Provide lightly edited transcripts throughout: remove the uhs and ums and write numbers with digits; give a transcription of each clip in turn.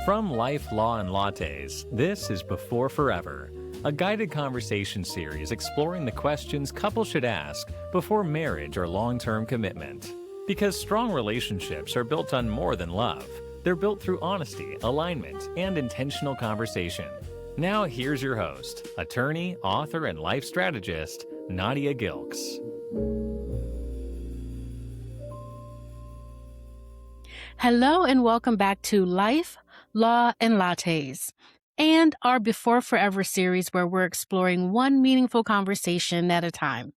From Life, Law, and Lattes, this is Before Forever, a guided conversation series exploring the questions couples should ask before marriage or long-term commitment. Because strong relationships are built on more than love. They're built through honesty, alignment, and intentional conversation. Now here's your host, attorney, author, and life strategist, Nadia Gilks. Hello and welcome back to Life, Law, and Lattes, and our Before Forever series where we're exploring one meaningful conversation at a time.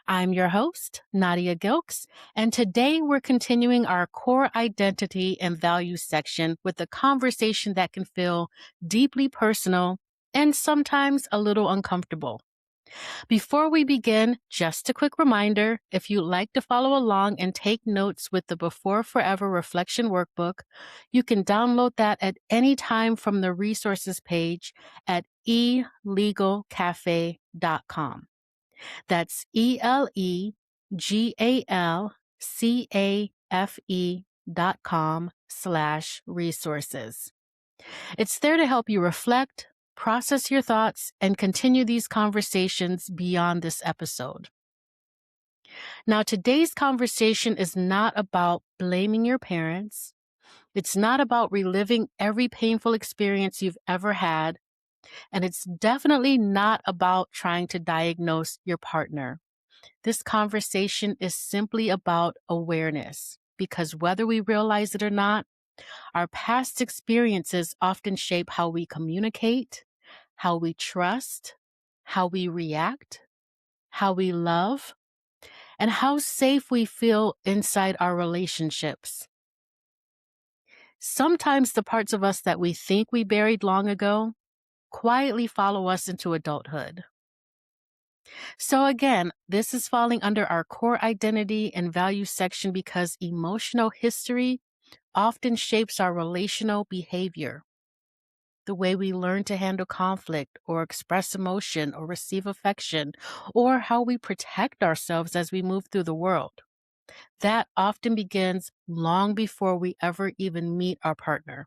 I'm your host, Nadia Gilks, and today we're continuing our core identity and values section with a conversation that can feel deeply personal and sometimes a little uncomfortable. Before we begin, just a quick reminder, if you'd like to follow along and take notes with the Before Forever Reflection Workbook, you can download that at any time from the resources page at elegalcafe.com. That's elegalcafe.com/resources. It's there to help you reflect, process your thoughts, and continue these conversations beyond this episode. Now, today's conversation is not about blaming your parents. It's not about reliving every painful experience you've ever had. And it's definitely not about trying to diagnose your partner. This conversation is simply about awareness, because whether we realize it or not, our past experiences often shape how we communicate, how we trust, how we react, how we love, and how safe we feel inside our relationships. Sometimes the parts of us that we think we buried long ago quietly follow us into adulthood. So again, this is falling under our core identity and values section because emotional history often shapes our relational behavior. The way we learn to handle conflict or express emotion or receive affection, or how we protect ourselves as we move through the world. That often begins long before we ever even meet our partner.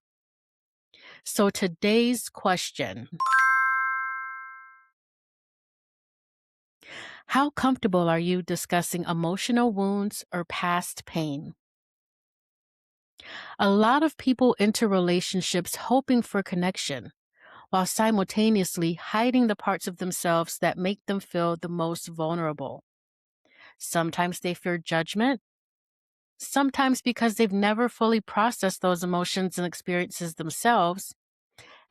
So today's question: how comfortable are you discussing emotional wounds or past pain? A lot of people enter relationships hoping for connection, while simultaneously hiding the parts of themselves that make them feel the most vulnerable. Sometimes they fear judgment, sometimes because they've never fully processed those emotions and experiences themselves,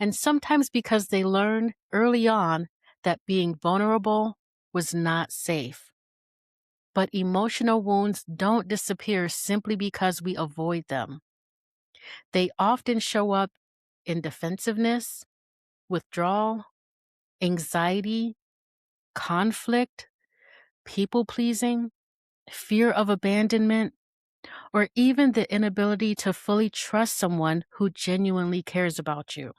and sometimes because they learned early on that being vulnerable was not safe. But emotional wounds don't disappear simply because we avoid them. They often show up in defensiveness, withdrawal, anxiety, conflict, people-pleasing, fear of abandonment, or even the inability to fully trust someone who genuinely cares about you.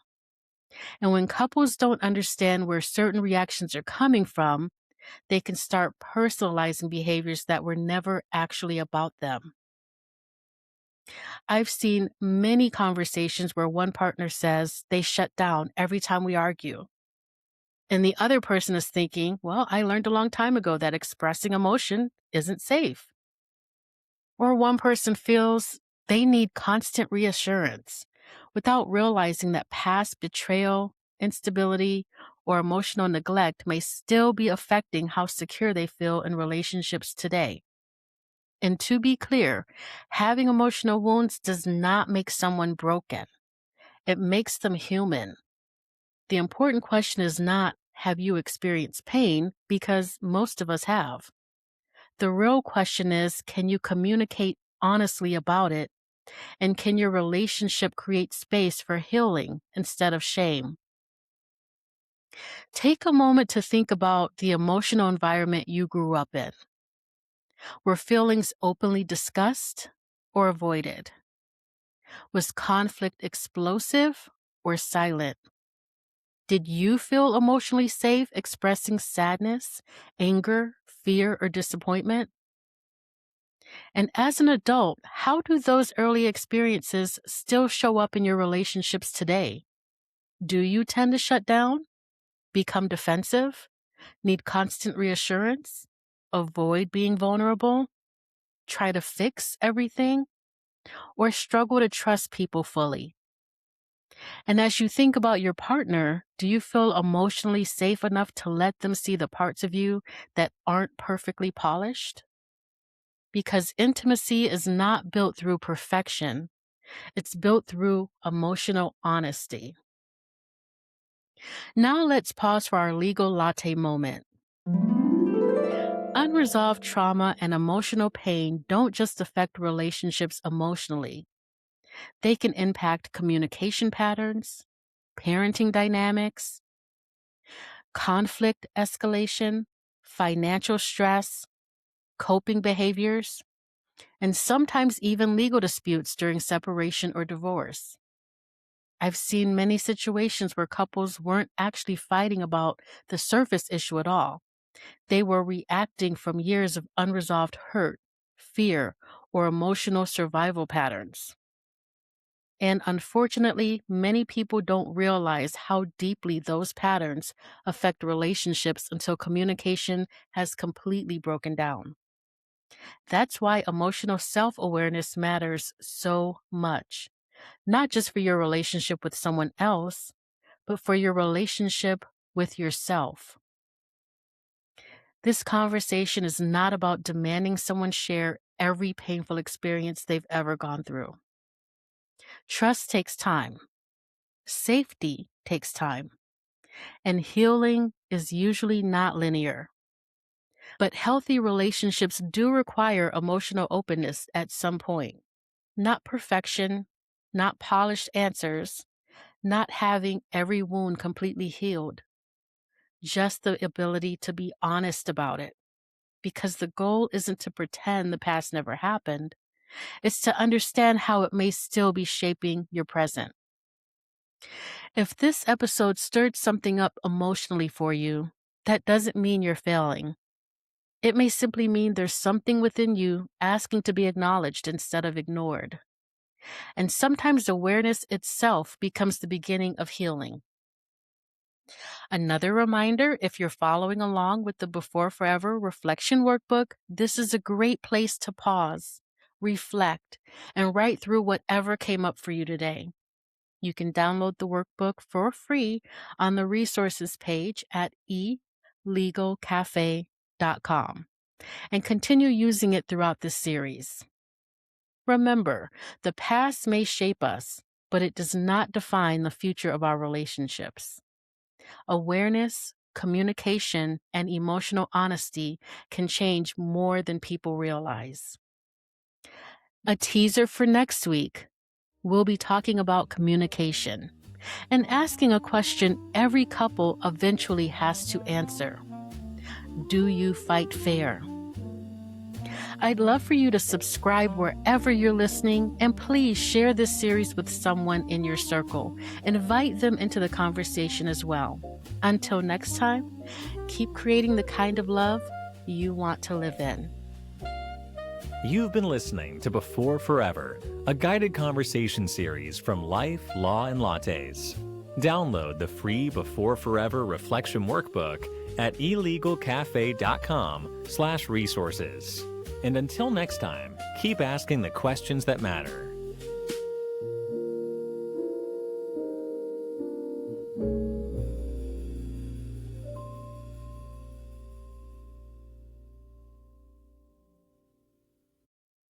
And when couples don't understand where certain reactions are coming from, they can start personalizing behaviors that were never actually about them. I've seen many conversations where one partner says they shut down every time we argue. And the other person is thinking, well, I learned a long time ago that expressing emotion isn't safe. Or one person feels they need constant reassurance without realizing that past betrayal, instability, or emotional neglect may still be affecting how secure they feel in relationships today. And to be clear, having emotional wounds does not make someone broken. It makes them human. The important question is not, have you experienced pain? Because most of us have. The real question is, can you communicate honestly about it? And can your relationship create space for healing instead of shame? Take a moment to think about the emotional environment you grew up in. Were feelings openly discussed or avoided? Was conflict explosive or silent? Did you feel emotionally safe expressing sadness, anger, fear, or disappointment? And as an adult, how do those early experiences still show up in your relationships today? Do you tend to shut down, become defensive, need constant reassurance, avoid being vulnerable, try to fix everything, or struggle to trust people fully? And as you think about your partner, do you feel emotionally safe enough to let them see the parts of you that aren't perfectly polished? Because intimacy is not built through perfection, it's built through emotional honesty. Now let's pause for our legal latte moment. Unresolved trauma and emotional pain don't just affect relationships emotionally. They can impact communication patterns, parenting dynamics, conflict escalation, financial stress, coping behaviors, and sometimes even legal disputes during separation or divorce. I've seen many situations where couples weren't actually fighting about the surface issue at all. They were reacting from years of unresolved hurt, fear, or emotional survival patterns. And unfortunately, many people don't realize how deeply those patterns affect relationships until communication has completely broken down. That's why emotional self-awareness matters so much, not just for your relationship with someone else, but for your relationship with yourself. This conversation is not about demanding someone share every painful experience they've ever gone through. Trust takes time. Safety takes time. And healing is usually not linear. But healthy relationships do require emotional openness at some point. Not perfection, not polished answers, not having every wound completely healed. Just the ability to be honest about it. Because the goal isn't to pretend the past never happened. It's to understand how it may still be shaping your present. If this episode stirred something up emotionally for you, that doesn't mean you're failing. It may simply mean there's something within you asking to be acknowledged instead of ignored. And sometimes awareness itself becomes the beginning of healing. Another reminder, if you're following along with the Before Forever Reflection Workbook, this is a great place to pause, reflect, and write through whatever came up for you today. You can download the workbook for free on the resources page at elegalcafe.com and continue using it throughout this series. Remember, the past may shape us, but it does not define the future of our relationships. Awareness, communication, and emotional honesty can change more than people realize. A teaser for next week. We'll be talking about communication and asking a question every couple eventually has to answer. Do you fight fair? I'd love for you to subscribe wherever you're listening, and please share this series with someone in your circle. Invite them into the conversation as well. Until next time, keep creating the kind of love you want to live in. You've been listening to Before Forever, a guided conversation series from Life, Law, and Lattes. Download the free Before Forever Reflection Workbook at elegalcafe.com/resources. And until next time, keep asking the questions that matter.